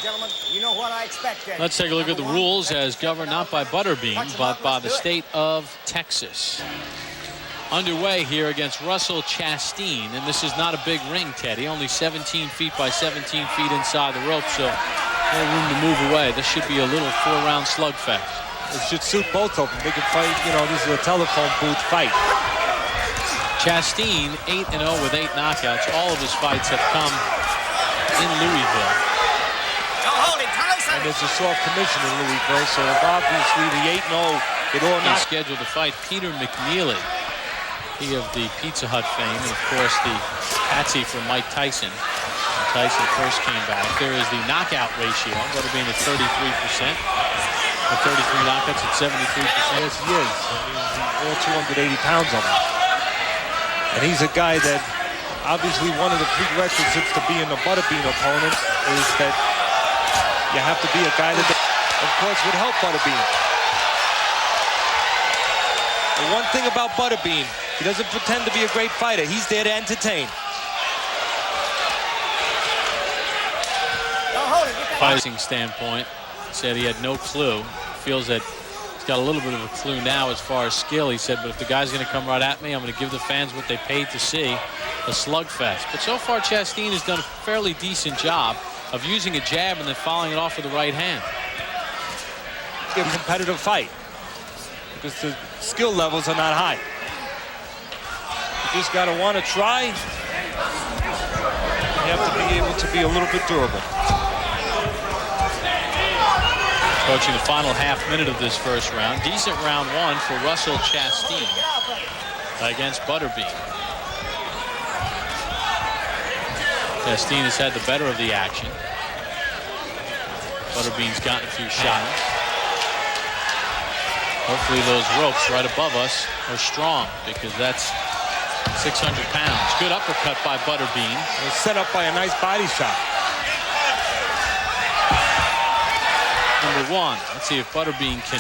gentlemen. You know what I expected. Let's take a look at the rules as governed not by Butterbean, but by the state of Texas. Underway here against Russell Chasteen, and this is not a big ring, Teddy. Only 17 feet by 17 feet inside the rope, so no room to move away. This should be a little 4-round slugfest. It should suit both of them. They can fight, you know, this is a telephone booth fight. Chasteen 8-0 with 8 knockouts. All of his fights have come in Louisville. And there's a soft commission in Louisville, so obviously the 8-0, it all He's scheduled to fight Peter McNeely. He of the Pizza Hut fame, and of course the patsy from Mike Tyson. When Tyson first came back. There is the knockout ratio. Butterbean at 33%. With 33 knockouts at 73%. Yes, he is. I mean, all 280 pounds of him. And he's a guy that, obviously, one of the prerequisites to being a Butterbean opponent is that you have to be a guy that, of course, would help Butterbean. The one thing about Butterbean, he doesn't pretend to be a great fighter. He's there to entertain. Fighting standpoint, said he had no clue. Feels that he's got a little bit of a clue now as far as skill. He said, but if the guy's going to come right at me, I'm going to give the fans what they paid to see, a slugfest. But so far, Chasteen has done a fairly decent job of using a jab and then following it off with the right hand. A competitive fight because the skill levels are not high. You just got to want to try. You have to be able to be a little bit durable. Approaching the final half minute of this first round. Decent round one for Russell Chasteen against Butterbean. Chasteen has had the better of the action. Butterbean's gotten a few shots. Hopefully those ropes right above us are strong, because that's 600 pounds. Good uppercut by Butterbean. It's set up by a nice body shot. Number one. Let's see if Butterbean can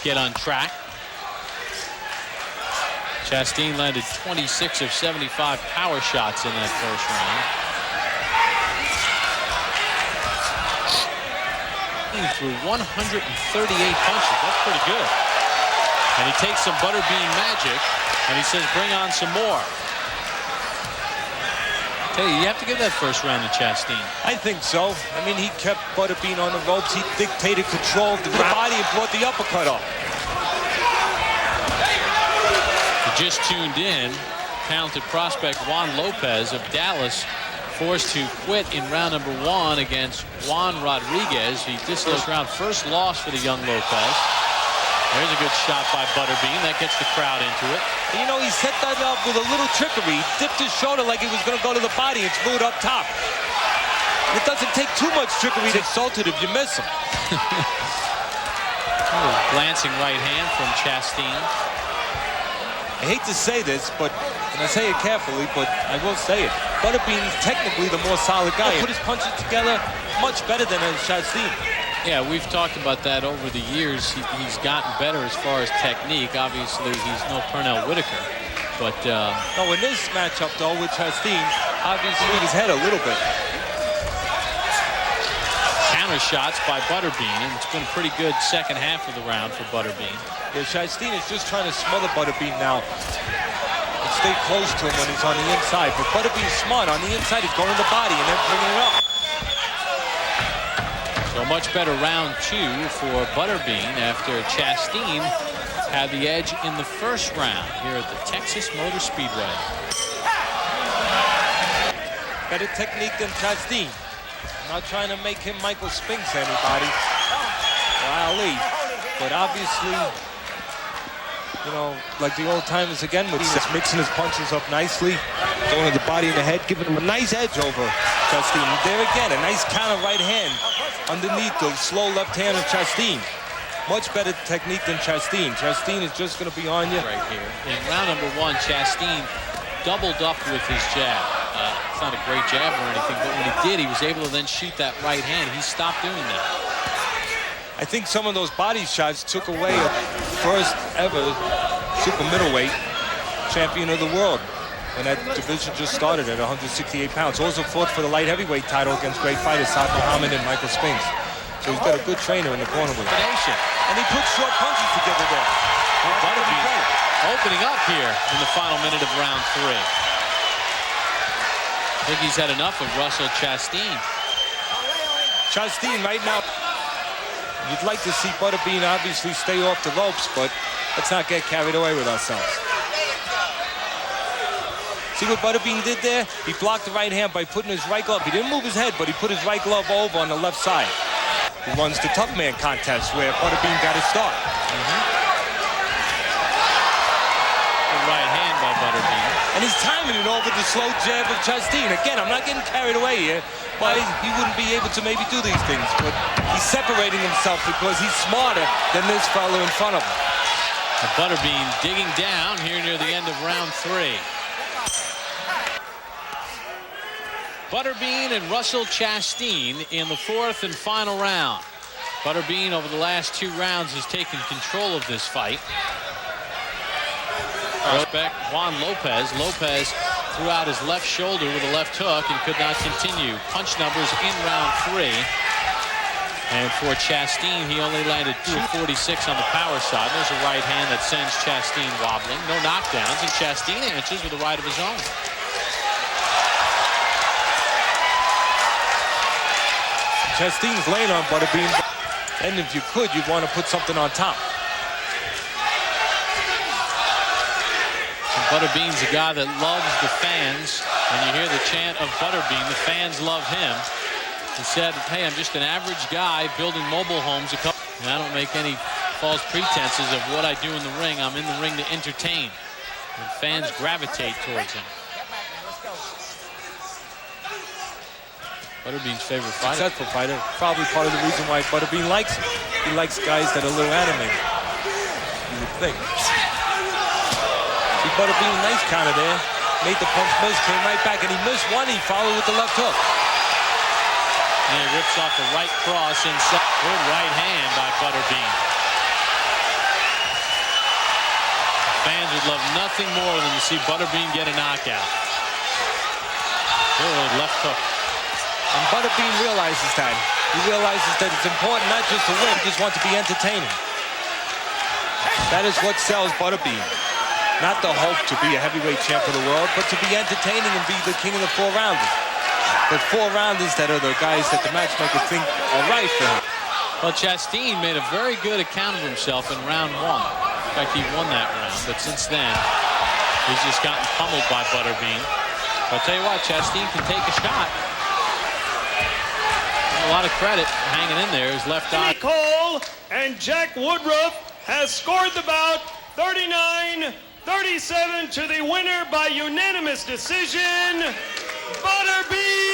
get on track. Chasteen landed 26 of 75 power shots in that first round. He threw 138 punches. That's pretty good. And he takes some Butterbean magic, and he says, bring on some more. Tell you have to give that first round to Chasteen. I think so. I mean, he kept Butterbean on the ropes. He dictated control of the body and brought the uppercut up. You just tuned in. Talented prospect Juan Lopez of Dallas forced to quit in round number one against Juan Rodriguez. He this round first loss for the young Lopez. There's a good shot by Butterbean. That gets the crowd into it. You know, he set that up with a little trickery. He dipped his shoulder like he was going to go to the body and threw it up top. It doesn't take too much trickery to insult it if you miss him. Glancing right hand from Chasteen. I hate to say this, but, and I say it carefully, but I will say it. Butterbean is technically the more solid guy. He put his punches together much better than Chasteen. Yeah, we've talked about that over the years. He's gotten better as far as technique. Obviously, he's no Pernell Whitaker. But no, in this matchup, though, with Chasteen, obviously his head a little bit. Counter shots by Butterbean, and it's been a pretty good second half of the round for Butterbean. Yeah, Chasteen is just trying to smother Butterbean now and stay close to him when he's on the inside. But Butterbean's smart. On the inside, he's going to the body and then bringing it up. So much better round two for Butterbean after Chasteen had the edge in the first round here at the Texas Motor Speedway. Better technique than Chasteen. I'm not trying to make him Michael Spinks anybody or Ali, but obviously, you know, like the old timers again, with he's mixing his punches up nicely, going to the body and the head, giving him a nice edge over Chasteen. There again, a nice counter right hand underneath the slow left hand of Chasteen. Much better technique than Chasteen. Chasteen is just going to be on you. Right here. In round number one, Chasteen doubled up with his jab. It's not a great jab or anything, but when he did, he was able to then shoot that right hand. He stopped doing that. I think some of those body shots took away a first ever super middleweight champion of the world. when that division just started at 168 pounds. Also fought for the light heavyweight title against great fighters Saad Muhammad and Michael Spinks. So he's got a good trainer in the corner with him. And he puts short punches together there. Butterbean opening up here in the final minute of round 3. I think he's had enough of Russell Chasteen. Chasteen right now. You'd like to see Butterbean obviously stay off the ropes, but let's not get carried away with ourselves. See what Butterbean did there? He blocked the right hand by putting his right glove. He didn't move his head, but he put his right glove over on the left side. He runs the tough man contest where Butterbean got his start. Good right hand by Butterbean. And he's timing it over the slow jab of Chasteen. Again, I'm not getting carried away here, but he wouldn't be able to maybe do these things. But he's separating himself because he's smarter than this fellow in front of him. And Butterbean digging down here near the end of round 3. Butterbean and Russell Chasteen in the 4th and final round. Butterbean over the last 2 rounds has taken control of this fight. Prospect Juan Lopez. Lopez threw out his left shoulder with a left hook and could not continue. Punch numbers in round 3. And for Chasteen, he only landed 246 on the power side. There's a right hand that sends Chasteen wobbling. No knockdowns, and Chasteen answers with a right of his own. Chasteen's laying on Butterbean, and if you could, you'd want to put something on top. And Butterbean's a guy that loves the fans. When you hear the chant of Butterbean, the fans love him. He said, hey, I'm just an average guy building mobile homes. And I don't make any false pretenses of what I do in the ring. I'm in the ring to entertain. And fans gravitate towards him. Butterbean's favorite fighter. Successful fighter. Probably part of the reason why Butterbean likes him. He likes guys that are a little animated. You would think. See Butterbean, nice counter there. Made the punch miss, came right back, and he missed one. He followed with the left hook. And he rips off a right cross inside. Good right hand by Butterbean. Fans would love nothing more than to see Butterbean get a knockout. Good left hook. And Butterbean realizes that. He realizes that it's important not just to win, he just wants to be entertaining. That is what sells Butterbean. Not the hope to be a heavyweight champ of the world, but to be entertaining and be the king of the 4-rounders. But 4-rounders that are the guys that the matchmakers think are right for him. Well, Chasteen made a very good account of himself in round 1. In fact, he won that round, but since then, he's just gotten pummeled by Butterbean. But I'll tell you what, Chasteen can take a shot. A lot of credit hanging in there. His left eye. Cole and Jack Woodruff has scored the bout 39-37 to the winner by unanimous decision, Butterbean.